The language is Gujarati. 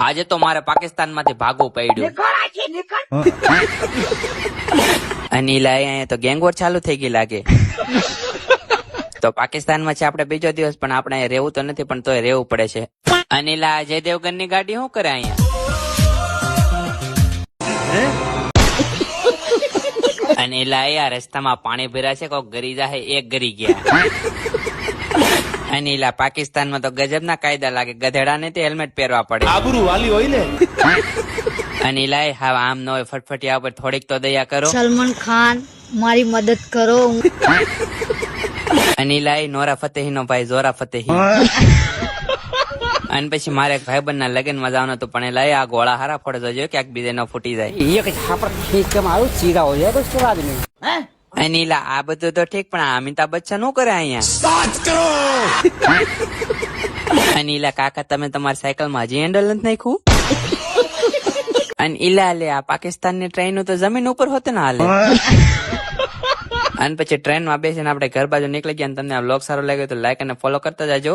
આજે તો મારે પાકિસ્તાન માંથી ભાગવું પડ્યું. અનિલા અહીંયા તો ગેંગવોર ચાલુ થઈ ગઈ લાગે. તો પાકિસ્તાનમાં છે આપણે બીજો દિવસ, પણ આપણે અહીંયા રહેવું તો નથી, પણ તોય રહેવું પડે છે. અનિલા અજય દેવગન ની ગાડી શું કરે અહીંયા? અનિલા યાર રસ્તામાં પાણી ભર્યા છે, કોક ગરી જાય, એક ગરી ગયા. અનિલા પાકિસ્તાનમાં તો ગજબના કાયદા લાગે, ગધેડાને તે હેલ્મેટ પહેરવા પડે. આબરૂ વાલી હોય ને. અનિલા હા આમ ન હોય, ફટફટિયા ઉપર થોડીક તો દયા કરો. સલમાન ખાન મારી મદદ કરો. અનિલા નોરા ફતેહી નો ભાઈ જોરા ફતેહી. અને પછી મારે એક ભાઈબંધ ના લગ્ન માં જવાનું હતું, પણ એ આ ગોળા હારા ફોડે જો ક્યાંક બીજે ન ફૂટી જાય. અનિલા આ બધું તો ઠીક, પણ આ અમિતાભ બચ્ચન શું કરે અહીંયા? અનિલા કાકા તમે તમારી સાયકલ માં હજી હેન્ડલ નથી નાખ્યું? અને ઇલા લે આ પાકિસ્તાન ની ટ્રેન તો જમીન ઉપર હોતે ને હાલે. અને પછી ટ્રેન માં બેસીને આપણે ઘર બાજુ નીકળી ગયા. તમને આ વ્લોગ સારો લાગ્યો તો લાઈક અને ફોલો કરતા જાજો.